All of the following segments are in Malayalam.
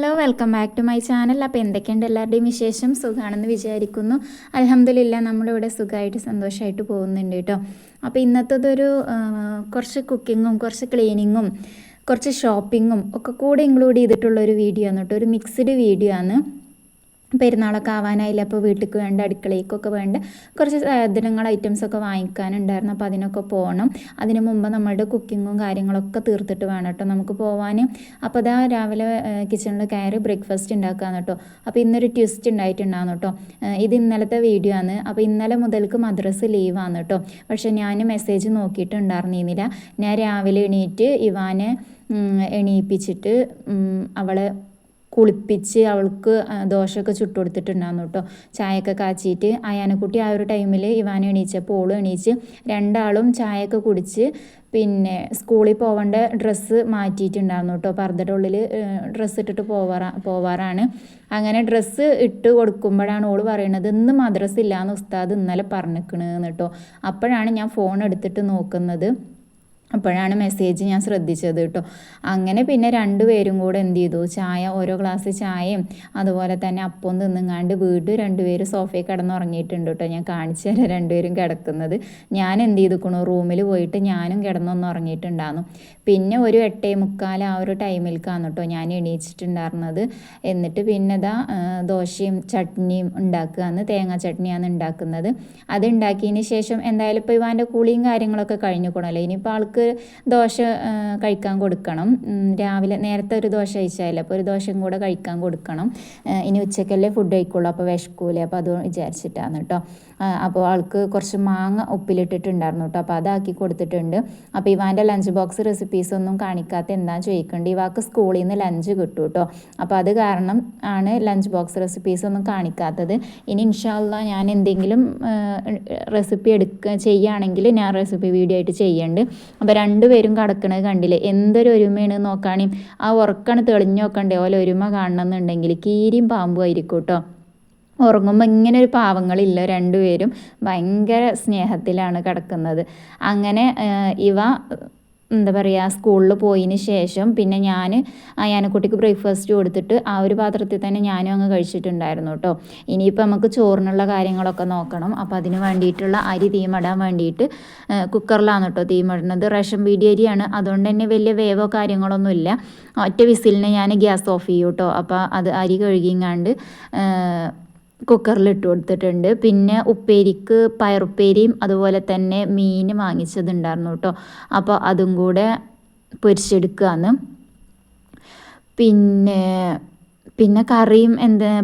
Hello welcome back to my channel. അപ്പോൾ എന്തൊക്കെയുണ്ട് എല്ലാവരുടെയും വിശേഷം? സുഖമാണെന്ന് വിചാരിക്കുന്നു. അൽഹംദുലില്ലാ നമ്മളിവിടെ സുഖമായിട്ട് സന്തോഷമായിട്ട് പോകുന്നുണ്ട് കേട്ടോ. അപ്പോൾ ഇന്നത്തേതൊരു കുറച്ച് കുക്കിങ്ങും കുറച്ച് ക്ലീനിങ്ങും കുറച്ച് ഷോപ്പിങ്ങും ഒക്കെ കൂടെ ഇൻക്ലൂഡ് ചെയ്തിട്ടുള്ളൊരു വീഡിയോ ആണ് കേട്ടോ. ഒരു മിക്സ്ഡ് വീഡിയോ ആണ്. പെരുന്നാളൊക്കെ ആവാനായില്ല, അപ്പോൾ വീട്ടിലേക്ക് വേണ്ട അടുക്കളയ്ക്കൊക്കെ വേണ്ട കുറച്ച് സാധനങ്ങൾ ഐറ്റംസൊക്കെ വാങ്ങിക്കാനുണ്ടായിരുന്നു. അപ്പോൾ അതിനൊക്കെ പോകണം. അതിന് മുമ്പ് നമ്മളുടെ കുക്കിങ്ങും കാര്യങ്ങളൊക്കെ തീർത്തിട്ട് വേണം കേട്ടോ നമുക്ക് പോകാൻ. അപ്പോൾ അതാ രാവിലെ കിച്ചണിൽ കയറി ബ്രേക്ക്ഫാസ്റ്റ് ഉണ്ടാക്കുകയാണ് കേട്ടോ. അപ്പോൾ ഇന്നൊരു ട്വിസ്റ്റ് ഉണ്ടായിട്ടുണ്ടാകുന്നു കേട്ടോ. ഇത് ഇന്നലത്തെ വീഡിയോ ആണ്. അപ്പോൾ ഇന്നലെ മുതൽക്ക് മദ്രസ് ലീവാണ് കേട്ടോ. പക്ഷേ ഞാൻ മെസ്സേജ് നോക്കിയിട്ടുണ്ടായിരുന്നില്ല. ഞാൻ രാവിലെ എണീറ്റ് ഇവാനെ എണീപ്പിച്ചിട്ട് അവളെ കുളിപ്പിച്ച് അവൾക്ക് ദോശയൊക്കെ ചുട്ടു കൊടുത്തിട്ടുണ്ടായിരുന്നു കേട്ടോ. ചായയൊക്കെ കാച്ചിയിട്ട് അയാനക്കുട്ടി ആ ഒരു ടൈമിൽ ഇവാൻ എണീച്ചപ്പോൾ ഓളും എണീച്ച് രണ്ടാളും ചായയൊക്കെ കുടിച്ച് പിന്നെ സ്കൂളിൽ പോവേണ്ട ഡ്രസ്സ് മാറ്റിയിട്ടുണ്ടായിരുന്നു കേട്ടോ. പർദ്ദയുടെ ഉള്ളിൽ ഡ്രസ്സ് ഇട്ടിട്ട് പോവാറാണ്. അങ്ങനെ ഡ്രസ്സ് ഇട്ട് കൊടുക്കുമ്പോഴാണ് ഓള് പറയണത് ഇന്ന് മദ്രസ ഇല്ലയെന്ന് ഉസ്താദ് ഇന്നലെ പറഞ്ഞിരിക്കണെന്ന് കേട്ടോ. അപ്പോഴാണ് ഞാൻ ഫോൺ എടുത്തിട്ട് നോക്കുന്നത്. അപ്പോഴാണ് മെസ്സേജ് ഞാൻ ശ്രദ്ധിച്ചത് കേട്ടോ. അങ്ങനെ പിന്നെ രണ്ടുപേരും കൂടെ എന്ത് ചെയ്തു, ചായ ഓരോ ഗ്ലാസ് ചായയും അതുപോലെ തന്നെ അപ്പം തിന്നുങ്ങാണ്ട് രണ്ടുപേരും സോഫയിൽ കിടന്നുറങ്ങിയിട്ടുണ്ട് കേട്ടോ. ഞാൻ കാണിച്ചു തരാം രണ്ടുപേരും കിടക്കുന്നത്. ഞാൻ എന്ത് ചെയ്തിക്കണു, റൂമിൽ പോയിട്ട് ഞാനും കിടന്നൊന്ന് ഉറങ്ങിയിട്ടുണ്ടായിരുന്നു. പിന്നെ ഒരു 8:45 ആ ഒരു ടൈമിലേക്കാണ് കേട്ടോ ഞാൻ എണീച്ചിട്ടുണ്ടായിരുന്നത്. എന്നിട്ട് പിന്നെ ദോശയും ചട്നിയും ഉണ്ടാക്കുകയാണ്. തേങ്ങാ ചട്നിയാണ് ഉണ്ടാക്കുന്നത്. അത് ഉണ്ടാക്കിയതിന് ശേഷം എന്തായാലും ഇപ്പോൾ ഇവാൻ്റെ കുളിയും കാര്യങ്ങളൊക്കെ കഴിഞ്ഞിക്കണമല്ലോ. ഇനിയിപ്പോൾ ആൾക്ക് ദോശ കഴിക്കാൻ കൊടുക്കണം. രാവിലെ നേരത്തെ ഒരു ദോശ കഴിച്ചാലോ, അപ്പോൾ ഒരു ദോശയും കൂടെ കഴിക്കാൻ കൊടുക്കണം. ഇനി ഉച്ചക്കല്ലേ ഫുഡ് കഴിക്കുള്ളൂ, അപ്പോൾ വിശക്കൂലേ, അപ്പോൾ അത് വിചാരിച്ചിട്ടാണ് കേട്ടോ. അപ്പോൾ ആൾക്ക് കുറച്ച് മാങ്ങ ഉപ്പിലിട്ടിട്ടുണ്ടായിരുന്നു കേട്ടോ. അപ്പോൾ അതാക്കി കൊടുത്തിട്ടുണ്ട്. അപ്പോൾ ഇവാൻ്റെ ലഞ്ച് ബോക്സ് റെസിപ്പീസൊന്നും കാണിക്കാത്ത എന്താണെന്ന് ചോദിക്കേണ്ടത്. ഇവാൾക്ക് സ്കൂളിൽ നിന്ന് ലഞ്ച് കിട്ടും കേട്ടോ. അപ്പോൾ അത് കാരണം ആണ് ലഞ്ച് ബോക്സ് റെസിപ്പീസൊന്നും കാണിക്കാത്തത്. ഇനി ഇൻഷാ അല്ലാഹ് ഞാൻ എന്തെങ്കിലും റെസിപ്പി ചെയ്യുകയാണെങ്കിൽ ഞാൻ റെസിപ്പി വീഡിയോ ആയിട്ട് ചെയ്യുന്നുണ്ട്. അപ്പോൾ രണ്ടുപേരും കിടക്കണത് കണ്ടില്ലേ, എന്തൊരു ഒരുമയാണ് നോക്കാണേ. ആ ഉറക്കാണ് തെളിഞ്ഞു നോക്കണ്ടേ ഓല ഒരുമ കാണണമെന്നുണ്ടെങ്കിൽ കീരിയും പാമ്പും ആയിരിക്കും കേട്ടോ. ഉറങ്ങുമ്പോൾ ഇങ്ങനെ ഒരു പാവങ്ങളില്ല, രണ്ടുപേരും ഭയങ്കര സ്നേഹത്തിലാണ് കിടക്കുന്നത്. അങ്ങനെ ഇവ എന്താ പറയുക, സ്കൂളിൽ പോയതിന് ശേഷം പിന്നെ ഞാൻ അയാനക്കുട്ടിക്ക് ബ്രേക്ക്ഫാസ്റ്റ് കൊടുത്തിട്ട് ആ ഒരു പാത്രത്തിൽ തന്നെ ഞാനും അങ്ങ് കഴിച്ചിട്ടുണ്ടായിരുന്നു കേട്ടോ. ഇനിയിപ്പോൾ നമുക്ക് ചോറിനുള്ള കാര്യങ്ങളൊക്കെ നോക്കണം. അപ്പോൾ അതിന് വേണ്ടിയിട്ടുള്ള അരി തീമടാൻ വേണ്ടിയിട്ട് കുക്കറിലാണ് കേട്ടോ തീമിടുന്നത്. റേഷൻ പീടി അരിയാണ്, അതുകൊണ്ട് തന്നെ വലിയ വേവോ കാര്യങ്ങളൊന്നുമില്ല. ഒറ്റ വിസിലിന് ഞാൻ ഗ്യാസ് ഓഫ് ചെയ്യും കേട്ടോ. അപ്പോൾ അത് അരി കഴുകിങ്ങാണ്ട് കുക്കറിലിട്ട് കൊടുത്തിട്ടുണ്ട്. പിന്നെ ഉപ്പേരിക്ക് പയറുപ്പേരിയും അതുപോലെ തന്നെ മീൻ വാങ്ങിച്ചതുണ്ടായിരുന്നു കേട്ടോ. അപ്പോൾ അതും കൂടെ പൊരിച്ചെടുക്കുകയാണ്. പിന്നെ കറിയും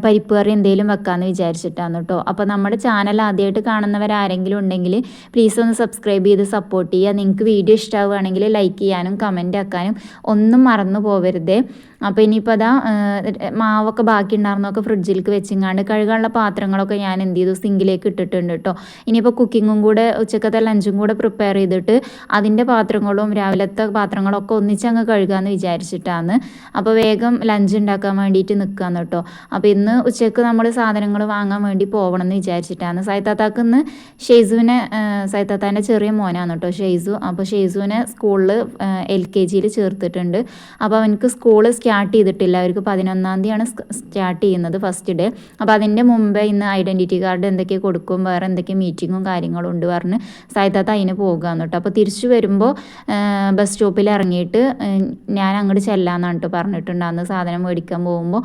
പരിപ്പ് കറി എന്തെങ്കിലും വെക്കാമെന്ന് വിചാരിച്ചിട്ടാണ് കേട്ടോ. അപ്പോൾ നമ്മുടെ ചാനൽ ആദ്യമായിട്ട് കാണുന്നവരാരെങ്കിലും ഉണ്ടെങ്കിൽ പ്ലീസ് ഒന്ന് സബ്സ്ക്രൈബ് ചെയ്ത് സപ്പോർട്ട് ചെയ്യുക. നിങ്ങൾക്ക് വീഡിയോ ഇഷ്ടമാവുകയാണെങ്കിൽ ലൈക്ക് ചെയ്യാനും കമൻറ്റ് ആക്കാനും ഒന്നും മറന്നു പോകരുതേ. അപ്പോൾ ഇനിയിപ്പോൾ മാവൊക്കെ ബാക്കി ഉണ്ടായിരുന്നൊക്കെ ഫ്രിഡ്ജിലേക്ക് വെച്ചിങ്ങാണ്ട് കഴുകാനുള്ള പാത്രങ്ങളൊക്കെ ഞാൻ എന്ത് ചെയ്തു, സിങ്കിലേക്ക് ഇട്ടിട്ടുണ്ട് കേട്ടോ. ഇനിയിപ്പോൾ കുക്കിങ്ങും കൂടെ ഉച്ചക്കത്തെ ലഞ്ചും കൂടെ പ്രിപ്പയർ ചെയ്തിട്ട് അതിൻ്റെ പാത്രങ്ങളും രാവിലത്തെ പാത്രങ്ങളൊക്കെ ഒന്നിച്ചങ്ങ് കഴുകാമെന്ന് വിചാരിച്ചിട്ടാണ്. അപ്പോൾ വേഗം ലഞ്ച് ഉണ്ടാക്കാൻ വേണ്ടിയിട്ട് നിൽക്കുകയാണ് കേട്ടോ. അപ്പോൾ ഇന്ന് ഉച്ചയ്ക്ക് നമ്മൾ സാധനങ്ങൾ വാങ്ങാൻ വേണ്ടി പോകണം എന്ന് വിചാരിച്ചിട്ടാണ്. സൈത്താത്താക്ക് ഇന്ന് സൈത്താത്താൻ്റെ ചെറിയ മോനാണ് കേട്ടോ ഷെയ്സു. അപ്പോൾ ഷെയ്സുവിനെ സ്കൂളിൽ LKG ചേർത്തിട്ടുണ്ട്. അപ്പോൾ അവനക്ക് സ്കൂൾ സ്റ്റാർട്ട് ചെയ്തിട്ടില്ല. അവർക്ക് 11-ാം തീയതിയാണ് സ്റ്റാർട്ട് ചെയ്യുന്നത്, ഫസ്റ്റ് ഡേ. അപ്പോൾ അതിൻ്റെ മുമ്പേ ഇന്ന് ഐഡൻറ്റിറ്റി കാർഡ് എന്തൊക്കെ കൊടുക്കും, വേറെ എന്തൊക്കെ മീറ്റിങ്ങും കാര്യങ്ങളും ഉണ്ട് പറഞ്ഞ് സായിത്താത്ത അതിന് പോകുകയെന്ന് കേട്ടോ. അപ്പോൾ തിരിച്ചു വരുമ്പോൾ ബസ് സ്റ്റോപ്പിൽ ഇറങ്ങിയിട്ട് ഞാൻ അങ്ങോട്ട് ചെല്ലാമെന്നാണ് കേട്ടോ പറഞ്ഞിട്ടുണ്ടാകുന്നത് സാധനം മേടിക്കാൻ പോകുമ്പോൾ.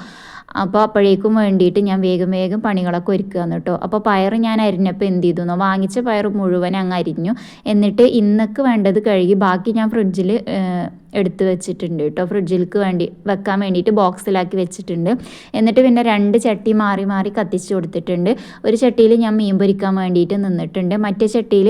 അപ്പോൾ അപ്പോഴേക്കും വേണ്ടിയിട്ട് ഞാൻ വേഗം പണികളൊക്കെ ഒരുക്കുകയെന്ന് കേട്ടോ. അപ്പോൾ പയർ ഞാൻ അരിഞ്ഞപ്പോൾ എന്ത് ചെയ്തു, വാങ്ങിച്ച പയർ മുഴുവൻ അങ്ങ് അരിഞ്ഞു. എന്നിട്ട് ഇന്നക്ക് വേണ്ടത് കഴുകി ബാക്കി ഞാൻ ഫ്രിഡ്ജിൽ എടുത്ത് വെച്ചിട്ടുണ്ട് കേട്ടോ. ഫ്രിഡ്ജിലേക്ക് വെക്കാൻ വേണ്ടിയിട്ട് ബോക്സിലാക്കി വെച്ചിട്ടുണ്ട്. എന്നിട്ട് പിന്നെ 2 ചട്ടി മാറി കത്തിച്ച് കൊടുത്തിട്ടുണ്ട്. ഒരു ചട്ടിയിൽ ഞാൻ മീൻ പൊരിക്കാൻ വേണ്ടിയിട്ട് നിന്നിട്ടുണ്ട്. മറ്റേ ചട്ടിയിൽ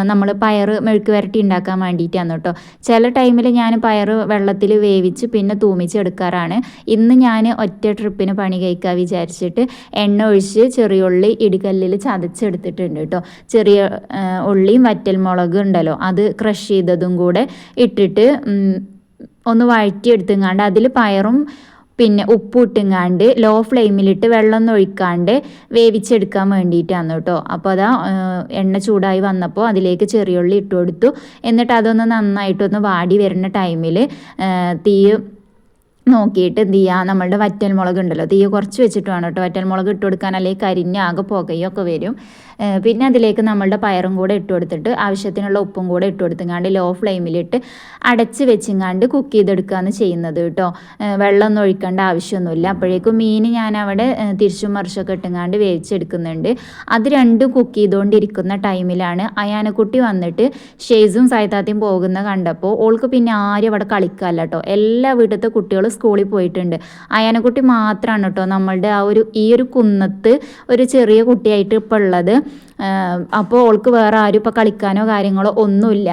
നമ്മൾ പയർ മെഴുക്ക് വരട്ടി ഉണ്ടാക്കാൻ വേണ്ടിയിട്ടാണ് കേട്ടോ. ചില ടൈമിൽ ഞാൻ പയർ വെള്ളത്തിൽ വേവിച്ച് പിന്നെ തൂമിച്ചെടുക്കാറാണ്. ഇന്ന് ഞാൻ ഒറ്റ ട്രിപ്പിന് പണി കഴിക്കാൻ വിചാരിച്ചിട്ട് എണ്ണ ഒഴിച്ച് ചെറിയ ഉള്ളി ഇടികല്ലിൽ ചതച്ചെടുത്തിട്ടുണ്ട് കേട്ടോ. ചെറിയ ഉള്ളിയും വറ്റൽമുളക് ഉണ്ടല്ലോ അത് ക്രഷ് ചെയ്തതും കൂടെ ഇട്ടിട്ട് ഒന്ന് വഴറ്റിയെടുത്തുങ്ങാണ്ട് അതിൽ പയറും പിന്നെ ഉപ്പ് ഇട്ടുങ്ങാണ്ട് ലോ ഫ്ലെയിമിലിട്ട് വെള്ളമൊന്നും ഒഴിക്കാണ്ട് വേവിച്ചെടുക്കാൻ വേണ്ടിയിട്ടാണ് കേട്ടോ. അപ്പോൾ എണ്ണ ചൂടായി വന്നപ്പോൾ അതിലേക്ക് ചെറിയുള്ളി ഇട്ട് കൊടുത്തു. എന്നിട്ട് അതൊന്ന് നന്നായിട്ടൊന്ന് വാടി വരുന്ന ടൈമിൽ തീ നോക്കിയിട്ട് എന്ത് ചെയ്യുക, നമ്മളുടെ വറ്റൽമുളക് ഉണ്ടല്ലോ, തീ കുറച്ച് വെച്ചിട്ട് വേണം കേട്ടോ വറ്റൽമുളക് ഇട്ട് കൊടുക്കാൻ, അല്ലെങ്കിൽ കരിഞ്ഞ് ആകെ പുകയൊക്കെ വരും. പിന്നെ അതിലേക്ക് നമ്മളുടെ പയറും കൂടെ ഇട്ട് കൊടുത്തിട്ട് ആവശ്യത്തിനുള്ള ഉപ്പും കൂടെ ഇട്ട് കൊടുത്തുങ്ങാണ്ട് ലോ ഫ്ലെയിമിലിട്ട് അടച്ച് വെച്ചിങ്ങാണ്ട് കുക്ക് ചെയ്തെടുക്കുകയാണ് ചെയ്യുന്നത് കേട്ടോ. വെള്ളമൊന്നും ഒഴിക്കേണ്ട ആവശ്യമൊന്നുമില്ല. അപ്പോഴേക്കും മീൻ ഞാൻ അവിടെ തിരിച്ചും മറിച്ചൊക്കെ ഇട്ടുങ്ങാണ്ട് വേവിച്ചെടുക്കുന്നുണ്ട്. അത് രണ്ടും കുക്ക് ചെയ്തുകൊണ്ടിരിക്കുന്ന ടൈമിലാണ് അയാനക്കുട്ടി വന്നിട്ട് ഷെയ്സും സായിത്താത്തയും പോകുന്ന കണ്ടപ്പോൾ ഓൾക്ക് പിന്നെ ആരും അവിടെ കളിക്കാമല്ല കേട്ടോ. എല്ലാ വീട്ടിലത്തെ കുട്ടികളും സ്കൂളിൽ പോയിട്ടുണ്ട്. അയാനക്കുട്ടി മാത്രമാണ് കേട്ടോ നമ്മളുടെ ഈ ഒരു കുന്നത്ത് ഒരു ചെറിയ കുട്ടിയായിട്ട് ഇപ്പോൾ ഉള്ളത്. അപ്പോൾ ഓൾക്ക് വേറെ ആരും ഇപ്പോൾ കളിക്കാനോ കാര്യങ്ങളോ ഒന്നുമില്ല.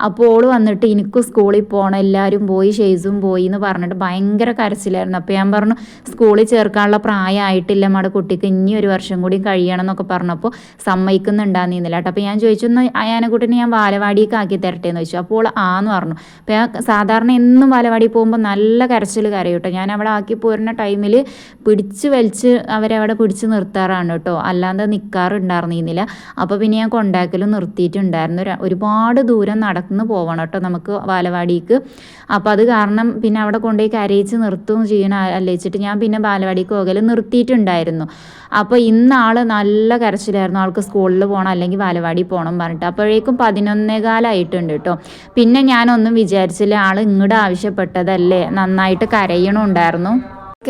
അപ്പോൾ ഓൾ വന്നിട്ട് എനിക്ക് സ്കൂളിൽ പോകണം, എല്ലാവരും പോയി, ഷെയ്സും പോയി എന്ന് പറഞ്ഞിട്ട് ഭയങ്കര കരച്ചിലായിരുന്നു. അപ്പോൾ ഞാൻ പറഞ്ഞു സ്കൂളിൽ ചേർക്കാനുള്ള പ്രായമായിട്ടില്ല നമ്മുടെ കുട്ടിക്ക്, ഇനി ഒരു വർഷം കൂടി കഴിയണം എന്നൊക്കെ പറഞ്ഞപ്പോൾ സമ്മതിക്കുന്നുണ്ടാകുന്നില്ല കേട്ടോ. അപ്പോൾ ഞാൻ ചോദിച്ചു അയാനക്കുട്ടിനെ ഞാൻ ബാലവാടിക്ക് ആക്കി തരട്ടെ എന്ന് ചോദിച്ചു. അപ്പോൾ ആന്ന് പറഞ്ഞു. അപ്പോൾ ഞാൻ സാധാരണ എന്നും ബാലവാടി പോകുമ്പോൾ നല്ല കരച്ചിൽ കരയും കേട്ടോ. ഞാൻ അവിടെ ആക്കി പോരുന്ന ടൈമിൽ പിടിച്ച് വലിച്ച് അവരവിടെ പിടിച്ച് നിർത്താറാണ് കേട്ടോ, അല്ലാതെ നിൽക്കാറുണ്ടായിരുന്നില്ല. അപ്പോൾ പിന്നെ ഞാൻ കൊണ്ടാക്കലും നിർത്തിയിട്ടുണ്ടായിരുന്നു. ഒരുപാട് ദൂരം നടന്ന് പോകണം കേട്ടോ നമുക്ക് ബാലവാടിക്ക്. അപ്പോൾ അത് കാരണം പിന്നെ അവിടെ കൊണ്ടുപോയി കരയിച്ച് നിർത്തുകയും ചെയ്യണം അല്ലേച്ചിട്ട് ഞാൻ പിന്നെ ബാലവാടിക്ക് പോകലും നിർത്തിയിട്ടുണ്ടായിരുന്നു. അപ്പോൾ ഇന്ന് ആൾ നല്ല കരച്ചിലായിരുന്നു, ആൾക്ക് സ്കൂളിൽ പോകണം അല്ലെങ്കിൽ ബാലവാടി പോകണം പറഞ്ഞിട്ട്. അപ്പോഴേക്കും 11:15 കേട്ടോ. പിന്നെ ഞാനൊന്നും വിചാരിച്ചില്ല, ആൾ ഇങ്ങോട്ട് ആവശ്യപ്പെട്ടതല്ലേ, നന്നായിട്ട് കരയണമുണ്ടായിരുന്നു,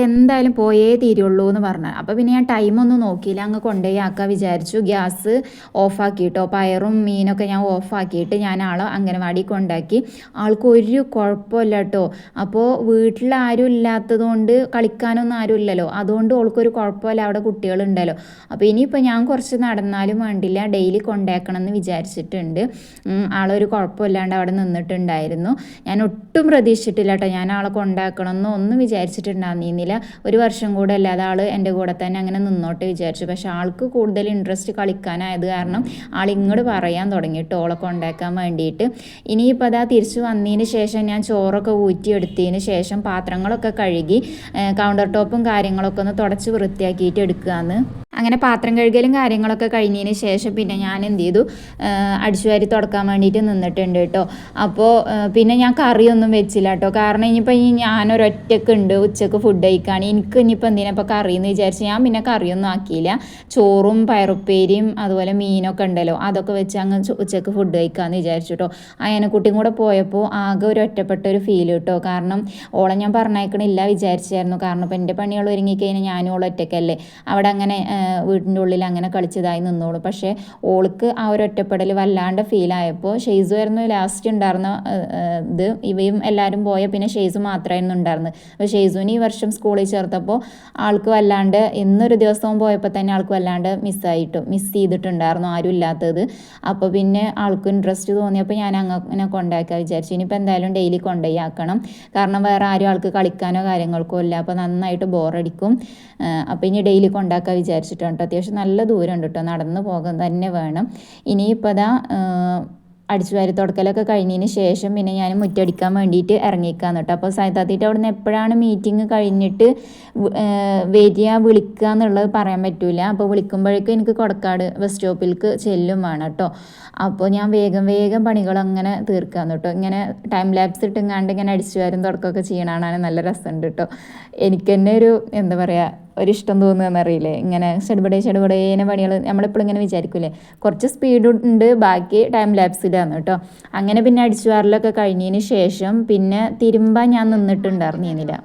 എന്തായാലും പോയേ തീരുള്ളൂ എന്ന് പറഞ്ഞു. അപ്പോൾ പിന്നെ ഞാൻ ടൈമൊന്നും നോക്കിയില്ല, അങ്ങ് കൊണ്ടുപോയി ആക്കാൻ വിചാരിച്ചു. ഗ്യാസ് ഓഫാക്കിയിട്ടോ, പയറും മീനൊക്കെ ഞാൻ ഓഫാക്കിയിട്ട് ഞാൻ ആളെ അംഗനവാടി കൊണ്ടാക്കി. ആൾക്ക് ഒരു കുഴപ്പമില്ല കേട്ടോ. അപ്പോൾ വീട്ടിൽ ആരും ഇല്ലാത്തതുകൊണ്ട് കളിക്കാനൊന്നും ആരും ഇല്ലല്ലോ, അതുകൊണ്ട് ഓൾക്കൊരു കുഴപ്പമില്ല, അവിടെ കുട്ടികളുണ്ടല്ലോ. അപ്പോൾ ഇനിയിപ്പോൾ ഞാൻ കുറച്ച് നടന്നാലും വേണ്ടില്ല, ഡെയിലി കൊണ്ടാക്കണം എന്ന് വിചാരിച്ചിട്ടുണ്ട്. ആളൊരു കുഴപ്പമില്ലാണ്ട് അവിടെ നിന്നിട്ടുണ്ടായിരുന്നു. ഞാൻ ഒട്ടും പ്രതീക്ഷിച്ചിട്ടില്ല കേട്ടോ ഞാൻ ആളെ കൊണ്ടാക്കണമെന്നോ ഒന്നും വിചാരിച്ചിട്ടുണ്ടായിരുന്നില്ല. ഒരു വർഷം കൂടെ അല്ലാതെ ആൾ എൻ്റെ കൂടെ തന്നെ അങ്ങനെ നിന്നോട്ടെ വിചാരിച്ചു. പക്ഷെ ആൾക്ക് കൂടുതൽ ഇൻട്രസ്റ്റ് കളിക്കാനായത് കാരണം ആൾ ഇങ്ങോട്ട് പറയാൻ തുടങ്ങിയിട്ട് ഓളെ കൊണ്ടാക്കാൻ വേണ്ടിയിട്ട്. ഇനിയിപ്പോൾ അതാ തിരിച്ച് വന്നതിന് ശേഷം ഞാൻ ചോറൊക്കെ ഊറ്റിയെടുത്തതിന് ശേഷം പാത്രങ്ങളൊക്കെ കഴുകി കൗണ്ടർ ടോപ്പും കാര്യങ്ങളൊക്കെ ഒന്ന് തുടച്ച് വൃത്തിയാക്കിയിട്ട് എടുക്കുകയെന്ന്. അങ്ങനെ പാത്രം കഴുകലും കാര്യങ്ങളൊക്കെ കഴിഞ്ഞതിന് ശേഷം പിന്നെ ഞാൻ എന്ത് ചെയ്തു, അടിച്ചുവാരി തുടക്കാൻ വേണ്ടിയിട്ട് നിന്നിട്ടുണ്ട് കേട്ടോ. അപ്പോൾ പിന്നെ ഞാൻ കറിയൊന്നും വെച്ചില്ല കേട്ടോ, കാരണം ഇനിയിപ്പോൾ ഞാനൊരൊറ്റയ്ക്ക് ഉണ്ട് ഉച്ചക്ക് ഫുഡ് കഴിക്കുകയാണ്, എനിക്ക് ഇനിയിപ്പോൾ എന്തിനാപ്പോൾ കറിയെന്ന് വിചാരിച്ച് ഞാൻ പിന്നെ കറിയൊന്നും ആക്കിയില്ല. ചോറും പയറുപ്പേരിയും അതുപോലെ മീനൊക്കെ ഉണ്ടല്ലോ അതൊക്കെ വെച്ച് അങ്ങ് ഉച്ചക്ക് ഫുഡ് കഴിക്കാമെന്ന് വിചാരിച്ചു കേട്ടോ. അയനക്കുട്ടിയും കൂടെ പോയപ്പോൾ ആകെ ഒരു ഒറ്റപ്പെട്ട ഒരു ഫീൽ കേട്ടോ, കാരണം ഓളെ ഞാൻ പറഞ്ഞേക്കണില്ല വിചാരിച്ചായിരുന്നു. കാരണം ഇപ്പോൾ എൻ്റെ പണികൾ ഒരുങ്ങിക്കഴിഞ്ഞാൽ ഞാനും ഓളെ ഒറ്റയ്ക്കല്ലേ, അവിടെ അങ്ങനെ വീടിൻ്റെ ഉള്ളിൽ അങ്ങനെ കളിച്ചതായി നിന്നോളൂ. പക്ഷേ ഓൾക്ക് ആ ഒരു ഒറ്റപ്പെടൽ വല്ലാണ്ട് ഫീലായപ്പോൾ ഷെയ്സു ആയിരുന്നു ലാസ്റ്റ് ഉണ്ടായിരുന്ന ഇവയും എല്ലാവരും പോയ പിന്നെ ഷെയ്സു മാത്രമായിരുന്നു ഉണ്ടായിരുന്നത്. അപ്പോൾ ഷെയ്സുവിന് ഈ വർഷം സ്കൂളിൽ ചേർത്തപ്പോൾ ആൾക്ക് വല്ലാണ്ട് ഇന്നൊരു ദിവസവും പോയപ്പോൾ തന്നെ ആൾക്ക് വല്ലാണ്ട് മിസ് ചെയ്തിട്ടുണ്ടായിരുന്നു ആരും ഇല്ലാത്തത്. അപ്പോൾ പിന്നെ ആൾക്ക് ഇൻട്രസ്റ്റ് തോന്നിയപ്പോൾ ഞാൻ അങ്ങനെ കൊണ്ടാക്കാൻ വിചാരിച്ചു. ഇനിയിപ്പോൾ എന്തായാലും ഡെയിലി കൊണ്ടുപോയി ആക്കണം, കാരണം വേറെ ആരും ആൾക്ക് കളിക്കാനോ കാര്യങ്ങൾക്കോ ഇല്ല, അപ്പോൾ നന്നായിട്ട് ബോറടിക്കും. അപ്പോൾ ഇനി ഡെയിലി കൊണ്ടാക്കാൻ വിചാരിച്ചിട്ടുണ്ട് കേട്ടോ. അത്യാവശ്യം നല്ല ദൂരമുണ്ട് കേട്ടോ, നടന്ന് പോകാൻ തന്നെ വേണം. ഇനിയിപ്പോൾ അതാ അടിച്ചുവാരി തുടക്കലൊക്കെ കഴിഞ്ഞതിന് ശേഷം പിന്നെ ഞാൻ മുറ്റടിക്കാൻ വേണ്ടിയിട്ട് ഇറങ്ങിക്കാന്ന് കേട്ടോ. അപ്പോൾ സായിത്താത്തിയിട്ട് അവിടെ നിന്ന് എപ്പോഴാണ് മീറ്റിംഗ് കഴിഞ്ഞിട്ട് വിളിക്കുക എന്നുള്ളത് പറയാൻ പറ്റില്ല. അപ്പോൾ വിളിക്കുമ്പോഴേക്കും എനിക്ക് കൊടക്കാട് ബസ് സ്റ്റോപ്പിലേക്ക് ചെല്ലും വേണം കേട്ടോ. അപ്പോൾ ഞാൻ വേഗം പണികൾ അങ്ങനെ തീർക്കാന്ന് കേട്ടോ. ഇങ്ങനെ ടൈം ലാപ്സ് ഇട്ടുങ്ങാണ്ട് ഇങ്ങനെ അടിച്ചുവാരും തുടക്കമൊക്കെ ചെയ്യണതാണ് നല്ല രസമുണ്ട് കേട്ടോ. എനിക്ക് തന്നെ ഒരു എന്താ പറയുക ഒരിഷ്ടം തോന്നുകയെന്നറിയില്ലേ, ഇങ്ങനെ ചെടുപടേനെ പണികൾ നമ്മളെപ്പോഴും ഇങ്ങനെ വിചാരിക്കൂലേ. കുറച്ച് സ്പീഡ് ഉണ്ട്, ബാക്കി ടൈം ലാപ്സിലാണ് കേട്ടോ. അങ്ങനെ പിന്നെ അടിച്ചുവാരലൊക്കെ കഴിഞ്ഞതിന് ശേഷം പിന്നെ തിരുമ്പാൻ ഞാൻ നിന്നിട്ടുണ്ടായിരുന്നില്ല.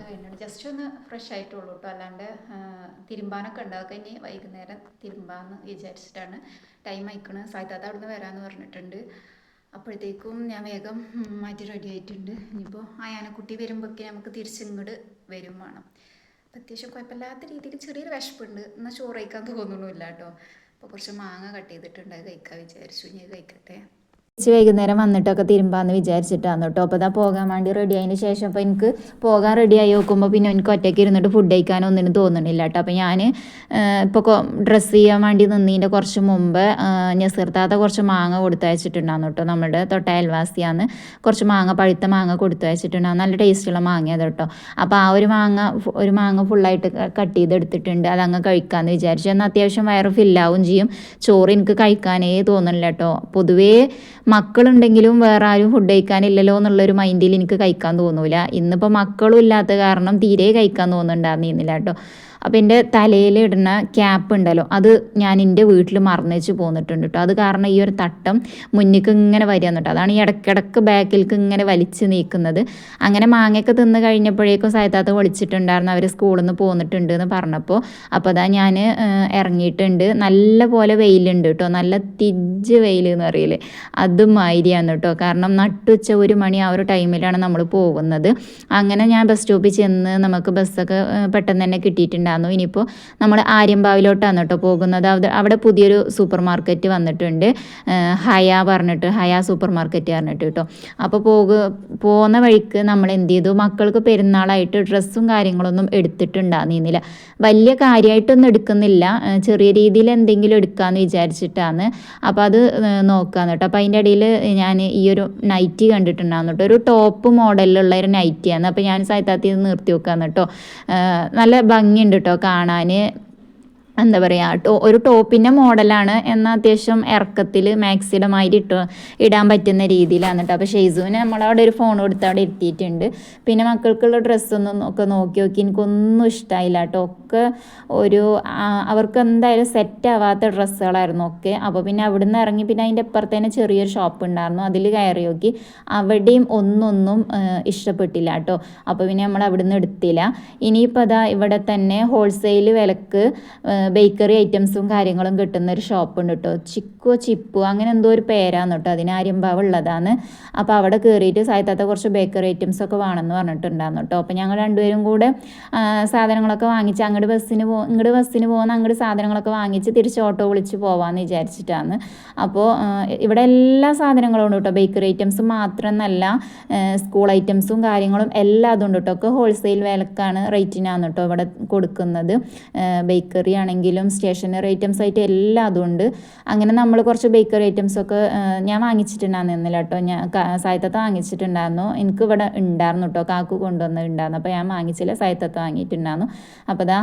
ജസ്റ്റ് ഒന്ന് ഫ്രഷ് ആയിട്ടുള്ളൂ കേട്ടോ, അല്ലാണ്ട് തിരുമ്പാനൊക്കെ ഉണ്ടാക്കുക ഇനി വൈകുന്നേരം തിരുമ്പാന്ന് വിചാരിച്ചിട്ടാണ്. ടൈം അയക്കണ്, സായിത്താത്ത അവിടെ നിന്ന് വരാമെന്ന് പറഞ്ഞിട്ടുണ്ട്. അപ്പോഴത്തേക്കും ഞാൻ വേഗം മാറ്റി റെഡി ആയിട്ടുണ്ട്. ഇനിയിപ്പോൾ അയാനക്കുട്ടി വരുമ്പോഴൊക്കെ നമുക്ക് തിരിച്ചിങ്ങോട്ട് വരും വേണം. അത്യാവശ്യം കുഴപ്പമില്ലാത്ത രീതിയിൽ ചെറിയൊരു വിശപ്പുണ്ട്, എന്നാൽ ചോറ് കഴിക്കാൻ തോന്നണമില്ല കേട്ടോ. അപ്പോൾ കുറച്ച് മാങ്ങ കട്ട് ചെയ്തിട്ടുണ്ട്, അത് കഴിക്കാൻ വിചാരിച്ചു. ഇനി കഴിക്കട്ടെ. വൈകുന്നേരം വന്നിട്ടൊക്കെ തിരുമ്പാന്ന് വിചാരിച്ചിട്ടാണ് കേട്ടോ. അപ്പോൾ അതാ പോകാൻ വേണ്ടി റെഡി ആയതിന് ശേഷം അപ്പോൾ എനിക്ക് പോകാൻ റെഡിയായി നോക്കുമ്പോൾ പിന്നെ എനിക്ക് ഒറ്റയ്ക്ക് ഇരുന്നിട്ട് ഫുഡ് കഴിക്കാനൊന്നിനും തോന്നണില്ല കേട്ടോ. അപ്പോൾ ഞാൻ ഇപ്പോൾ ഡ്രസ്സ് ചെയ്യാൻ വേണ്ടി നിന്നതിൻ്റെ കുറച്ച് മുമ്പ് നസീർത്താത്ത കുറച്ച് മാങ്ങ കൊടുത്തയച്ചിട്ടുണ്ടായിരുന്നു കേട്ടോ. നമ്മുടെ തൊട്ട അയൽവാസിയാണ്, കുറച്ച് പഴുത്ത മാങ്ങ കൊടുത്തയച്ചിട്ടുണ്ടാകും, നല്ല ടേസ്റ്റുള്ള മാങ്ങ അത് കേട്ടോ. അപ്പോൾ ആ ഒരു മാങ്ങ ഫുള്ളായിട്ട് കട്ട് ചെയ്തെടുത്തിട്ടുണ്ട്, അതങ്ങ് കഴിക്കാമെന്ന് വിചാരിച്ചു. എന്നാൽ അത്യാവശ്യം വയറ് ഫില്ലാവും ചെയ്യും, ചോറ് എനിക്ക് കഴിക്കാനേ തോന്നണില്ല കേട്ടോ. പൊതുവേ മക്കളുണ്ടെങ്കിലും വേറെ ആരും ഫുഡ് കഴിക്കാനില്ലല്ലോ എന്നുള്ളൊരു മൈൻഡിൽ എനിക്ക് കഴിക്കാൻ തോന്നൂല. ഇന്നിപ്പോൾ മക്കളും ഇല്ലാത്ത കാരണം തീരെ കഴിക്കാൻ തോന്നുന്നുണ്ടായിരുന്നില്ല കേട്ടോ. അപ്പോൾ എൻ്റെ തലയിൽ ഇടുന്ന ക്യാപ്പ് ഉണ്ടല്ലോ, അത് ഞാൻ എൻ്റെ വീട്ടിൽ മറന്നു വെച്ച് പോന്നിട്ടുണ്ട് കേട്ടോ. അത് കാരണം ഈ ഒരു തട്ടം മുന്നിലേക്ക് ഇങ്ങനെ വരിക എന്നിട്ട് അതാണ് ഈ ഇടയ്ക്കിടയ്ക്ക് ബാക്കിലേക്ക് ഇങ്ങനെ വലിച്ച് നീക്കുന്നത്. അങ്ങനെ മാങ്ങയൊക്കെ തിന്ന് കഴിഞ്ഞപ്പോഴേക്കും സായത്താത്ത വിളിച്ചിട്ടുണ്ടായിരുന്നു, അവർ സ്കൂളിൽ നിന്ന് പോന്നിട്ടുണ്ട് എന്ന് പറഞ്ഞപ്പോൾ. അപ്പോൾ അതാ ഞാൻ ഇറങ്ങിയിട്ടുണ്ട്. നല്ല പോലെ വെയിലുണ്ട് കേട്ടോ, നല്ല തിജ്ജ് വെയിൽ എന്ന് പറയില്ലേ, അതുമാതിരിയാണ് കേട്ടോ. കാരണം നട്ടുച്ച 1 മണി ആ ഒരു ടൈമിലാണ് നമ്മൾ പോകുന്നത്. അങ്ങനെ ഞാൻ ബസ് സ്റ്റോപ്പിൽ ചെന്ന് നമുക്ക് ബസ്സൊക്കെ പെട്ടെന്ന് തന്നെ കിട്ടിയിട്ടുണ്ടായിരുന്നു. ഇനിയിപ്പോൾ നമ്മൾ ആര്യമ്പാവിലോട്ടാണ് കേട്ടോ പോകുന്നത്. അവിടെ പുതിയൊരു സൂപ്പർ മാർക്കറ്റ് വന്നിട്ടുണ്ട്, ഹയ സൂപ്പർ മാർക്കറ്റ് പറഞ്ഞിട്ട് കേട്ടോ. അപ്പോൾ പോകുന്ന വഴിക്ക് നമ്മൾ എന്ത് ചെയ്തു, മക്കൾക്ക് പെരുന്നാളായിട്ട് ഡ്രസ്സും കാര്യങ്ങളൊന്നും എടുത്തിട്ടുണ്ടായിരുന്നില്ല. വലിയ കാര്യമായിട്ടൊന്നും എടുക്കുന്നില്ല, ചെറിയ രീതിയിൽ എന്തെങ്കിലും എടുക്കാമെന്ന് വിചാരിച്ചിട്ടാണ്. അപ്പോൾ അത് നോക്കാമെന്ന് കേട്ടോ. അപ്പോൾ അതിൻ്റെ ഇടയിൽ ഞാൻ ഈ ഒരു നൈറ്റി കണ്ടിട്ടുണ്ടായിരുന്നു കേട്ടോ. ഒരു ടോപ്പ് മോഡലിലുള്ള ഒരു നൈറ്റിയാണ്. അപ്പോൾ ഞാൻ സായത്താത്തി നിർത്തി വെക്കാമെന്ന് കേട്ടോ. നല്ല ഭംഗിയുണ്ട് കേട്ടോ കാണാൻ. എന്താ പറയുക, ഒരു ടോപ്പിൻ്റെ മോഡലാണ്, എന്നാൽ അത്യാവശ്യം ഇറക്കത്തിൽ മാക്സിഡമായിട്ട് ഇടാൻ പറ്റുന്ന രീതിയിലാണ് കേട്ടോ. അപ്പോൾ ഷെയ്സുവിന് നമ്മളവിടെ ഒരു ഫോൺ കൊടുത്ത് അവിടെ ഇരുത്തിയിട്ടുണ്ട്. പിന്നെ മക്കൾക്കുള്ള ഡ്രസ്സൊന്നും ഒക്കെ നോക്കി എനിക്കൊന്നും ഇഷ്ടമായില്ല കേട്ടോ. ഒക്കെ അവർക്ക് എന്തായാലും സെറ്റാവാത്ത ഡ്രസ്സുകളായിരുന്നു ഒക്കെ. അപ്പോൾ പിന്നെ അവിടെ നിന്ന് ഇറങ്ങി പിന്നെ അതിൻ്റെ അപ്പുറത്ത് തന്നെ ചെറിയൊരു ഷോപ്പ് ഉണ്ടായിരുന്നു, അതിൽ കയറി നോക്കി. അവിടെയും ഒന്നും ഇഷ്ടപ്പെട്ടില്ല കേട്ടോ. അപ്പോൾ പിന്നെ നമ്മൾ അവിടെ നിന്ന് എടുത്തില്ല. ഇനിയിപ്പോൾ അതാ ഇവിടെ തന്നെ ഹോൾസെയിൽ വിലക്ക് ബേക്കറി ഐറ്റംസും കാര്യങ്ങളും കിട്ടുന്ന ഒരു ഷോപ്പുണ്ട് കേട്ടോ. ചിപ്പു അങ്ങനെ എന്തോ ഒരു പേരാണ് കേട്ടോ, അതിന് ആര്യമ്പാവ് ഉള്ളതാണ്. അപ്പോൾ അവിടെ കയറിയിട്ട് സായത്താത്ത കുറച്ച് ബേക്കറി ഐറ്റംസൊക്കെ വേണമെന്ന് പറഞ്ഞിട്ടുണ്ടായിരുന്നു കേട്ടോ. അപ്പോൾ ഞങ്ങൾ രണ്ടുപേരും കൂടെ സാധനങ്ങളൊക്കെ വാങ്ങിച്ച് ഇങ്ങോട്ട് ബസ്സിന് പോകുന്ന അങ്ങോട്ട് സാധനങ്ങളൊക്കെ വാങ്ങിച്ച് തിരിച്ച് ഓട്ടോ വിളിച്ച് പോകാമെന്ന് വിചാരിച്ചിട്ടാണ്. അപ്പോൾ ഇവിടെ എല്ലാ സാധനങ്ങളും ഉണ്ട് കേട്ടോ, ബേക്കറി ഐറ്റംസ് മാത്രമെന്നല്ല, സ്കൂൾ ഐറ്റംസും കാര്യങ്ങളും എല്ലാം അതുണ്ട് കേട്ടോ. ഒക്കെ ഹോൾസെയിൽ വിലക്കാണ്, റേറ്റിനാണ് കേട്ടോ ഇവിടെ കൊടുക്കുന്നത്. ബേക്കറി ആണെങ്കിലും സ്റ്റേഷനറി ഐറ്റംസ് ആയിട്ട് എല്ലാം അതുണ്ട്. അങ്ങനെ നമ്മൾ കുറച്ച് ബേക്കറി ഐറ്റംസൊക്കെ ഞാൻ വാങ്ങിച്ചിട്ടുണ്ടായിരുന്നില്ല കേട്ടോ. സായത്തത്ത വാങ്ങിച്ചിട്ടുണ്ടായിരുന്നു, എനിക്ക് ഇവിടെ ഉണ്ടായിരുന്നു കേട്ടോ, കാക്കു കൊണ്ടുവന്നിട്ടുണ്ടായിരുന്നു. അപ്പോൾ ഞാൻ വാങ്ങിച്ചില്ല, സായത്തത്ത വാങ്ങിയിട്ടുണ്ടായിരുന്നു. അപ്പോൾ അതാ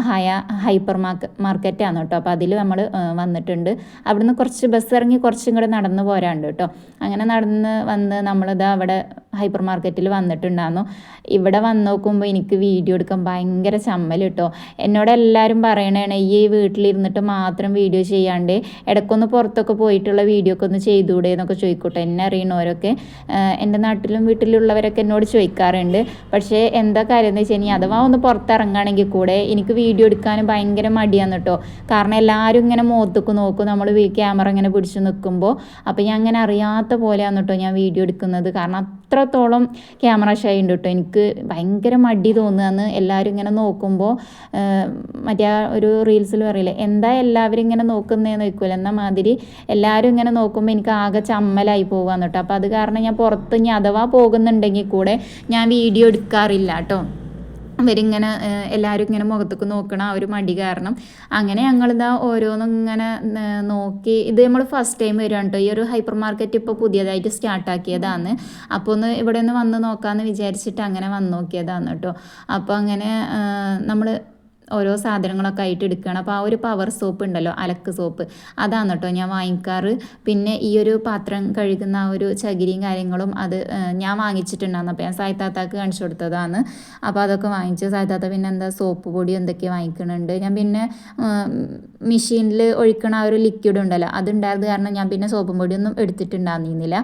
ഹൈപ്പർ മാർക്കറ്റാണ് കേട്ടോ. അപ്പോൾ അതിൽ നമ്മൾ വന്നിട്ടുണ്ട്. അവിടുന്ന് കുറച്ച് ബസ് ഇറങ്ങി കുറച്ചും കൂടെ നടന്ന് പോരാണ്ട് കേട്ടോ. അങ്ങനെ നടന്ന് വന്ന് നമ്മളിതാ അവിടെ ഹൈപ്പർ മാർക്കറ്റിൽ വന്നിട്ടുണ്ടായിരുന്നു. ഇവിടെ വന്ന് നോക്കുമ്പോൾ എനിക്ക് വീഡിയോ എടുക്കാൻ ഭയങ്കര ചമ്മൽ കേട്ടോ. എന്നോട് എല്ലാവരും പറയണതാണ്, ഈ വീട്ടിലിരുന്നിട്ട് മാത്രം വീഡിയോ ചെയ്യാണ്ട് ഇടയ്ക്കൊന്ന് പുറത്തൊക്കെ പോയിട്ടുള്ള വീഡിയോ ഒക്കെ ഒന്ന് ചെയ്തുകൂടെ എന്നൊക്കെ ചോദിക്കട്ടെ. എന്നെ അറിയണവരൊക്കെ എൻ്റെ നാട്ടിലും വീട്ടിലുള്ളവരൊക്കെ എന്നോട് ചോദിക്കാറുണ്ട്. പക്ഷേ എന്താ കാര്യം എന്ന് വെച്ച് കഴിഞ്ഞാൽ അഥവാ ഒന്ന് പുറത്തിറങ്ങുകയാണെങ്കിൽ കൂടെ എനിക്ക് വീഡിയോ എടുക്കാൻ ഭയങ്കര മടിയാണ് കേട്ടോ. കാരണം എല്ലാവരും ഇങ്ങനെ മുഖത്തേക്ക് നോക്കും നമ്മൾ ക്യാമറ ഇങ്ങനെ പിടിച്ച് നിൽക്കുമ്പോൾ. അപ്പോൾ ഞാൻ അങ്ങനെ അറിയാത്ത പോലെയാണ് കേട്ടോ ഞാൻ വീഡിയോ എടുക്കുന്നത്. കാരണം അത്രത്തോളം ക്യാമറ ഷൈ ഉണ്ട് കേട്ടോ. എനിക്ക് ഭയങ്കര മടി തോന്നുകയെന്ന് എല്ലാവരും ഇങ്ങനെ നോക്കുമ്പോൾ. മറ്റേ ആ ഒരു റീൽസിൽ പറയില്ലേ, എന്താ എല്ലാവരും ഇങ്ങനെ നോക്കുന്നതെന്ന് നോക്കൂല, എന്നാൽ മാതിരി എല്ലാവരും ഇങ്ങനെ നോക്കുമ്പോൾ എനിക്ക് ആകെ ചമ്മലായി പോകാന്ന് കേട്ടോ. അപ്പോൾ അത് കാരണം ഞാൻ പുറത്ത് ഇനി അഥവാ പോകുന്നുണ്ടെങ്കിൽ കൂടെ ഞാൻ വീഡിയോ എടുക്കാറില്ല കേട്ടോ. അവരിങ്ങനെ എല്ലാവരും ഇങ്ങനെ മുഖത്തേക്ക് നോക്കണം ആ ഒരു മടി കാരണം. അങ്ങനെ ഞങ്ങളിതാ ഓരോന്നും ഇങ്ങനെ നോക്കി. ഇത് നമ്മൾ ഫസ്റ്റ് ടൈം വരികയാണ് കേട്ടോ. ഈ ഒരു ഹൈപ്പർ മാർക്കറ്റ് ഇപ്പോൾ പുതിയതായിട്ട് സ്റ്റാർട്ടാക്കിയതാണ്. അപ്പോൾ ഒന്ന് ഇവിടെ ഒന്ന് വന്ന് നോക്കാമെന്ന് വിചാരിച്ചിട്ട് അങ്ങനെ വന്ന് നോക്കിയതാണ് കേട്ടോ. അപ്പോൾ അങ്ങനെ നമ്മൾ ഓരോ സാധനങ്ങളൊക്കെ ആയിട്ട് എടുക്കുകയാണ്. അപ്പോൾ ആ ഒരു പവർ സോപ്പ് ഉണ്ടല്ലോ, അലക്ക് സോപ്പ്, അതാണ് കേട്ടോ ഞാൻ വാങ്ങിക്കാറ്. പിന്നെ ഈ ഒരു പാത്രം കഴുകുന്ന ആ ഒരു ചകിരിയും കാര്യങ്ങളും അത് ഞാൻ വാങ്ങിച്ചിട്ടുണ്ടായിരുന്നു. അപ്പോൾ ഞാൻ സായത്താത്താക്ക് കാണിച്ചു കൊടുത്തതാണ്. അപ്പോൾ അതൊക്കെ വാങ്ങിച്ചു. സായത്താത്ത പിന്നെ എന്താ സോപ്പ് പൊടി എന്തൊക്കെ വാങ്ങിക്കുന്നുണ്ട്. ഞാൻ പിന്നെ മെഷീനിൽ ഒഴിക്കണ ആ ഒരു ലിക്വിഡ് ഉണ്ടല്ലോ, അതുണ്ടായത് കാരണം ഞാൻ പിന്നെ സോപ്പും പൊടിയൊന്നും എടുത്തിട്ടുണ്ടായിരുന്നില്ല.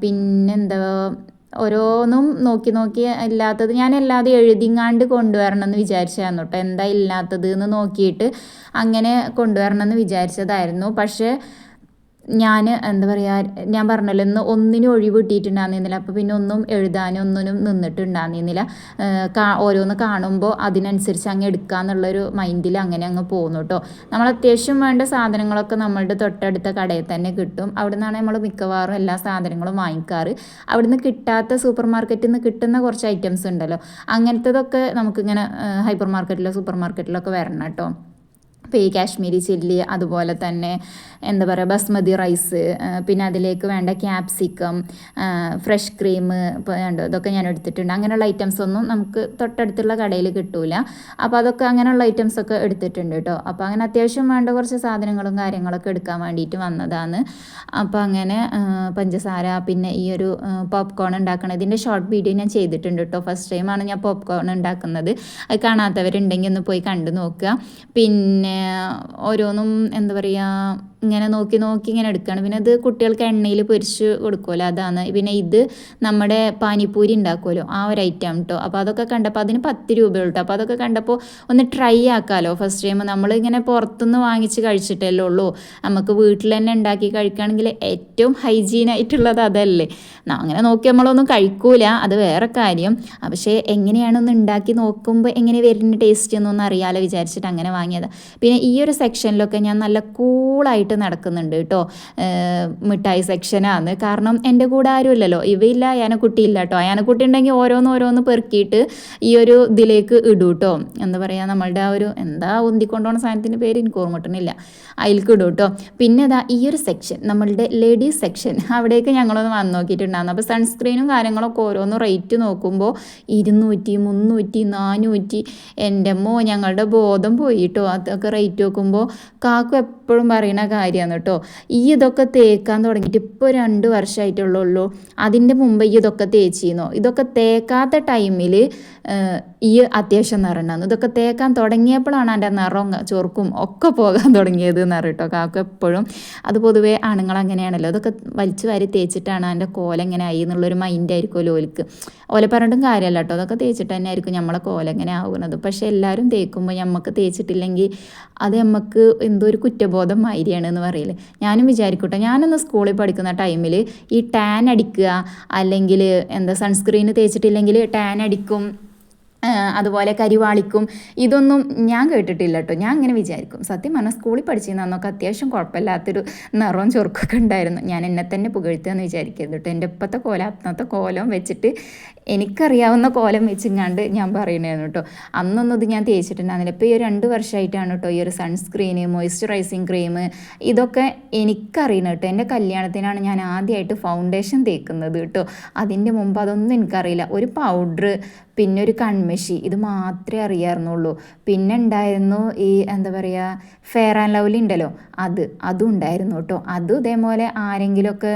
പിന്നെന്താ ഓരോന്നും നോക്കി ഇല്ലാത്തത് ഞാൻ എല്ലാതും എഴുതിങ്ങാണ്ട് കൊണ്ടുവരണം എന്ന് വിചാരിച്ചതായിരുന്നു കേട്ടോ. എന്താ ഇല്ലാത്തത് എന്ന് നോക്കിയിട്ട് അങ്ങനെ കൊണ്ടുവരണം എന്ന് വിചാരിച്ചതായിരുന്നു. പക്ഷേ ഞാൻ എന്താ പറയുക, ഞാൻ പറഞ്ഞല്ലോ ഒന്നിനും ഒഴിവ് കിട്ടിയിട്ടുണ്ടായിരുന്നില്ല. അപ്പോൾ പിന്നെ ഒന്നും എഴുതാനും ഒന്നിനും നിന്നിട്ടുണ്ടായിരുന്നില്ല. ഓരോന്ന് കാണുമ്പോൾ അതിനനുസരിച്ച് അങ്ങ് എടുക്കാമെന്നുള്ളൊരു മൈൻഡിൽ അങ്ങനെ അങ്ങ് പോകുന്നു കേട്ടോ. നമ്മൾ അത്യാവശ്യം വേണ്ട സാധനങ്ങളൊക്കെ നമ്മളുടെ തൊട്ടടുത്ത കടയിൽ തന്നെ കിട്ടും. അവിടെ നിന്നാണ് നമ്മൾ മിക്കവാറും എല്ലാ സാധനങ്ങളും വാങ്ങിക്കാറ്. അവിടുന്ന് കിട്ടാത്ത സൂപ്പർ മാർക്കറ്റിൽ നിന്ന് കിട്ടുന്ന കുറച്ച് ഐറ്റംസ് ഉണ്ടല്ലോ, അങ്ങനത്തതൊക്കെ നമുക്കിങ്ങനെ ഹൈപ്പർ മാർക്കറ്റിലോ സൂപ്പർ മാർക്കറ്റിലൊക്കെ വരണം കേട്ടോ. അപ്പോൾ ഈ കാശ്മീരി ചില്ലി, അതുപോലെ തന്നെ എന്താ പറയുക ബസ്മതി റൈസ്, പിന്നെ അതിലേക്ക് വേണ്ട ക്യാപ്സിക്കം, ഫ്രഷ് ക്രീം, ഇപ്പോൾ ഉണ്ട് ഇതൊക്കെ ഞാൻ എടുത്തിട്ടുണ്ട്. അങ്ങനെയുള്ള ഐറ്റംസ് ഒന്നും നമുക്ക് തൊട്ടടുത്തുള്ള കടയിൽ കിട്ടൂല. അപ്പോൾ അതൊക്കെ അങ്ങനെയുള്ള ഐറ്റംസൊക്കെ എടുത്തിട്ടുണ്ട് കേട്ടോ. അപ്പോൾ അങ്ങനെ അത്യാവശ്യം വേണ്ട കുറച്ച് സാധനങ്ങളും കാര്യങ്ങളൊക്കെ എടുക്കാൻ വേണ്ടിയിട്ട് വന്നതാണ്. അപ്പോൾ അങ്ങനെ പഞ്ചസാര, പിന്നെ ഈ ഒരു പോപ്കോൺ ഉണ്ടാക്കണം, ഇതിൻ്റെ ഷോർട്ട് വീഡിയോ ഞാൻ ചെയ്തിട്ടുണ്ട് കേട്ടോ. ഫസ്റ്റ് ടൈമാണ് ഞാൻ പോപ്കോൺ ഉണ്ടാക്കുന്നത്. അത് കാണാത്തവരുണ്ടെങ്കിൽ ഒന്ന് പോയി കണ്ടു നോക്കുക. പിന്നെ ഓരോന്നും എന്താ പറയുക ഇങ്ങനെ നോക്കി നോക്കി ഇങ്ങനെ എടുക്കുകയാണ്. പിന്നെ ഇത് കുട്ടികൾക്ക് എണ്ണയിൽ പൊരിച്ച് കൊടുക്കുമല്ലോ, അതാണ്. പിന്നെ ഇത് നമ്മുടെ പാനിപ്പൂരി ഉണ്ടാക്കുമല്ലോ, ആ ഒരു ഐറ്റം കേട്ടോ. അപ്പോൾ അതൊക്കെ കണ്ടപ്പോൾ അതിന് 10 രൂപ കേട്ടോ. അപ്പോൾ അതൊക്കെ കണ്ടപ്പോൾ ഒന്ന് ട്രൈ ആക്കാമല്ലോ. ഫസ്റ്റ് ടൈം നമ്മളിങ്ങനെ പുറത്തുനിന്ന് വാങ്ങിച്ച് കഴിച്ചിട്ടല്ലേ ഉള്ളൂ. നമുക്ക് വീട്ടിൽ തന്നെ ഉണ്ടാക്കി കഴിക്കുകയാണെങ്കിൽ ഏറ്റവും ഹൈജീനായിട്ടുള്ളത് അതല്ലേ. അങ്ങനെ നോക്കി നമ്മളൊന്നും കഴിക്കൂല, അത് വേറെ കാര്യം. പക്ഷേ എങ്ങനെയാണൊന്ന് ഉണ്ടാക്കി നോക്കുമ്പോൾ എങ്ങനെ വരുന്ന ടേസ്റ്റ് എന്നൊന്നും അറിയാലോ വിചാരിച്ചിട്ട് അങ്ങനെ വാങ്ങിയത്. പിന്നെ ഈ ഒരു സെക്ഷനിലൊക്കെ ഞാൻ നല്ല കൂളായിട്ട് നടക്കുന്നുണ്ട് കേട്ടോ. മിഠായി സെക്ഷനാണ്. കാരണം എൻ്റെ കൂടെ ആരും ഇല്ലല്ലോ, ഇവയില്ല, ആനക്കുട്ടി ഇല്ല കേട്ടോ. ആനക്കുട്ടി ഉണ്ടെങ്കിൽ ഓരോന്ന് പെറുക്കിയിട്ട് ഈ ഒരു ഇതിലേക്ക് ഇടും കേട്ടോ. എന്താ പറയുക നമ്മളുടെ ആ ഒരു എന്താ ഉന്തിക്കൊണ്ടുപോകുന്ന സാധനത്തിൻ്റെ പേര് എനിക്ക് ഓർമ്മട്ടില്ല, അതിലേക്ക് ഇടും കേട്ടോ. പിന്നെ അതാ ഈ ഒരു സെക്ഷൻ നമ്മളുടെ ലേഡീസ് സെക്ഷൻ, അവിടേക്ക് ഞങ്ങളൊന്ന് വന്ന് നോക്കിയിട്ടുണ്ടായിരുന്നു. അപ്പോൾ സൺസ്ക്രീനും കാര്യങ്ങളൊക്കെ ഓരോന്ന് റേറ്റ് നോക്കുമ്പോൾ 200, 300, 400. എൻ്റെ അമ്മോ ഞങ്ങളുടെ ബോധം പോയി കേട്ടോ. അതൊക്കെ റേറ്റ് നോക്കുമ്പോൾ കാക്കു എപ്പോഴും പറയുന്ന കാര്യമാണ് കേട്ടോ. ഈ ഇതൊക്കെ തേക്കാൻ തുടങ്ങിയിട്ട് ഇപ്പോൾ 2 വർഷമായിട്ടുള്ളൂ. അതിൻ്റെ മുമ്പ് ഈ ഇതൊക്കെ തേച്ചിരുന്നോ? ഇതൊക്കെ തേക്കാത്ത ടൈമിൽ ഈ അത്യാവശ്യം നിറണ്ടായിരുന്നു. ഇതൊക്കെ തേക്കാൻ തുടങ്ങിയപ്പോഴാണ് എൻ്റെ നിറം ചൊറുക്കും ഒക്കെ പോകാൻ തുടങ്ങിയത് എന്ന് കേട്ടോ കാക്കു എപ്പോഴും. അത് പൊതുവേ ആണുങ്ങൾ അങ്ങനെയാണല്ലോ, ഇതൊക്കെ വലിച്ചു വാരി തേച്ചിട്ടാണ് എൻ്റെ കോലം എങ്ങനെ ആയി എന്നുള്ളൊരു മൈൻഡായിരിക്കുമല്ലോ ഓൽക്ക്. ഓലെ പറഞ്ഞിട്ടും കാര്യമല്ല കേട്ടോ, അതൊക്കെ തേച്ചിട്ട് തന്നെ ആയിരിക്കും നമ്മളെ കോലം എങ്ങനെ ആകുന്നത്. പക്ഷേ എല്ലാവരും തേക്കുമ്പോൾ നമുക്ക് തേച്ചിട്ടില്ലെങ്കിൽ അത് നമുക്ക് എന്തോ ഒരു കുറ്റബോധം മാതിരിയാണ് എന്ന് പറയില്ലേ. ഞാനും വിചാരിക്കട്ടെ, ഞാനൊന്ന് സ്കൂളിൽ പഠിക്കുന്ന ടൈമിൽ ഈ ടാൻ അടിക്കുക, അല്ലെങ്കിൽ എന്താ സൺസ്ക്രീൻ തേച്ചിട്ടില്ലെങ്കിൽ ടാൻ അടിക്കും, അതുപോലെ കരിവാളിക്കും, ഇതൊന്നും ഞാൻ കേട്ടിട്ടില്ല കേട്ടോ. ഞാൻ അങ്ങനെ വിചാരിക്കും. സത്യം പറഞ്ഞാൽ സ്കൂളിൽ പഠിച്ചിരുന്നൊക്കെ അത്യാവശ്യം കുഴപ്പമില്ലാത്തൊരു നിറവും ചൊറുക്കൊക്കെ ഉണ്ടായിരുന്നു. ഞാൻ എന്നെ തന്നെ പുകഴ്ത്തുകയെന്ന് വിചാരിക്കരുത് കേട്ടോ. എൻ്റെ ഇപ്പോഴത്തെ കോലം അന്നത്തെ കോലം വെച്ചിട്ട് എനിക്കറിയാവുന്ന കോലം വെച്ചിങ്ങാണ്ട് ഞാൻ പറയണേന്ന് കേട്ടോ. അന്നൊന്നും ഇത് ഞാൻ തേച്ചിട്ടുണ്ടായിരുന്നില്ല. ഇപ്പോൾ ഈ 2 വർഷമായിട്ടാണ് കേട്ടോ ഈ ഒരു സൺസ്ക്രീന്, മോയ്സ്ചറൈസിങ് ക്രീം ഇതൊക്കെ എനിക്കറിയണം കേട്ടോ. എൻ്റെ കല്യാണത്തിനാണ് ഞാൻ ആദ്യമായിട്ട് ഫൗണ്ടേഷൻ തേക്കുന്നത് കേട്ടോ. അതിൻ്റെ മുമ്പ് അതൊന്നും എനിക്കറിയില്ല. ഒരു പൗഡർ, പിന്നെ ഒരു കൺമഷി, ഇത് മാത്രമേ അറിയാറുന്നുള്ളൂ. പിന്നെ ഉണ്ടായിരുന്നു ഈ എന്താ പറയുക ഫെയർ ആൻഡ് ലവ്ലി ഉണ്ടല്ലോ, അതും ഉണ്ടായിരുന്നു കേട്ടോ. അതും ഇതേപോലെ ആരെങ്കിലുമൊക്കെ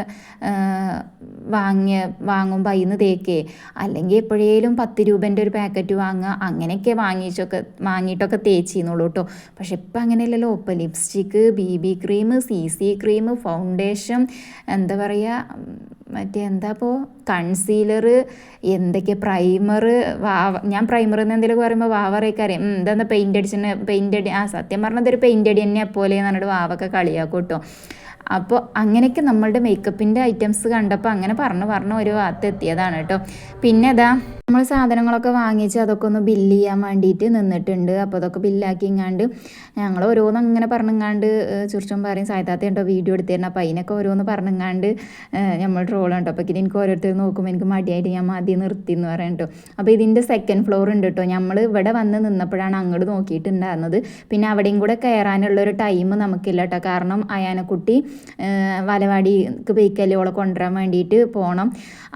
വാങ്ങുമ്പോൾ അതിൽ നിന്ന് തേക്കേ, അല്ലെങ്കിൽ എപ്പോഴേലും 10 രൂപേൻ്റെ ഒരു പാക്കറ്റ് വാങ്ങുക, അങ്ങനെയൊക്കെ വാങ്ങിയിട്ടൊക്കെ തേച്ചിരുന്നുള്ളൂ കേട്ടോ. പക്ഷെ ഇപ്പം അങ്ങനെയല്ലല്ലോ. ഇപ്പോൾ lipstick, BB cream, CC cream, foundation, എന്താ പറയുക മറ്റേ എന്താ ഇപ്പോൾ കൺസീലർ, എന്തൊക്കെ പ്രൈമർ, ഞാൻ പ്രൈമർ എന്ന് എന്തെങ്കിലും പറയുമ്പോൾ വാവറയൊക്കെ അറിയാം. എന്താ പെയിൻ്റ് അടി, സത്യം പറഞ്ഞത് ഒരു പെയിൻ്റ് അടി തന്നെ പോലെ എന്ന് പറഞ്ഞിട്ട് വാവൊക്കെ കളിയാക്കും കേട്ടോ. അപ്പോൾ അങ്ങനെയൊക്കെ നമ്മളുടെ മേക്കപ്പിൻ്റെ ഐറ്റംസ് കണ്ടപ്പോൾ അങ്ങനെ പറഞ്ഞ് ഒരു ഭാഗത്ത് എത്തിയതാണ് കേട്ടോ. പിന്നെ അതാ നമ്മൾ സാധനങ്ങളൊക്കെ വാങ്ങിച്ച് അതൊക്കെ ഒന്ന് ബില്ല് ചെയ്യാൻ വേണ്ടിയിട്ട് നിന്നിട്ടുണ്ട്. അപ്പോൾ അതൊക്കെ ബില്ലാക്കിങ്ങാണ്ട് ഞങ്ങൾ ഓരോന്ന് അങ്ങനെ പറഞ്ഞങ്ങാണ്ട് ചുരുച്ചും പറയും സായിത്താത്ത ഉണ്ടോ വീഡിയോ എടുത്തിരുന്നു. അപ്പോൾ അതിനൊക്കെ ഓരോന്ന് പറഞ്ഞങ്ങാണ്ട് നമ്മൾ ട്രോൾ ഉണ്ടോ. അപ്പോൾ എനിക്ക് ഓരോരുത്തർ നോക്കുമ്പോൾ എനിക്ക് മടിയായിട്ട് ഞാൻ മതി നിർത്തി എന്ന് പറയാം കേട്ടോ. അപ്പോൾ ഇതിൻ്റെ 2nd ഫ്ലോർ ഉണ്ട് കേട്ടോ. നമ്മൾ ഇവിടെ വന്ന് നിന്നപ്പോഴാണ് അങ്ങോട്ട് നോക്കിയിട്ടുണ്ടായിരുന്നത്. പിന്നെ അവിടെയും കൂടെ കയറാനുള്ളൊരു ടൈം നമുക്കില്ല കേട്ടോ. കാരണം അയാനക്കുട്ടി വലവാടിക്ക് പോയിക്കല്ലേ ഓളെ കൊണ്ടുവരാൻ വേണ്ടിയിട്ട് പോകണം.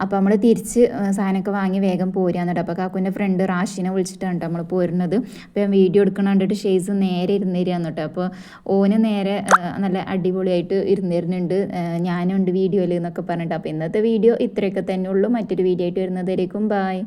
അപ്പോൾ നമ്മൾ തിരിച്ച് സാധനമൊക്കെ വാങ്ങി വേഗം പോരാന്നിട്ട്. അപ്പോൾ കാക്കുൻ്റെ ഫ്രണ്ട് റാഷിനെ വിളിച്ചിട്ടാണ് നമ്മൾ പോരുന്നത്. അപ്പോൾ ഞാൻ വീഡിയോ എടുക്കണം കണ്ടിട്ട് ഷെയ്സ് നേരെ ഇരുന്നിരുന്നു കേട്ടോ. അപ്പോൾ ഓന് നേരെ നല്ല അടിപൊളിയായിട്ട് ഇരുന്നിരുന്നുണ്ട്, ഞാനുണ്ട് വീഡിയോയിൽ എന്നൊക്കെ പറഞ്ഞിട്ട്. അപ്പോൾ ഇന്നത്തെ വീഡിയോ ഇത്രയൊക്കെ തന്നെ ഉള്ളൂ. മറ്റൊരു വീഡിയോ ആയിട്ട് വരുന്നതായിരിക്കും. ബൈ.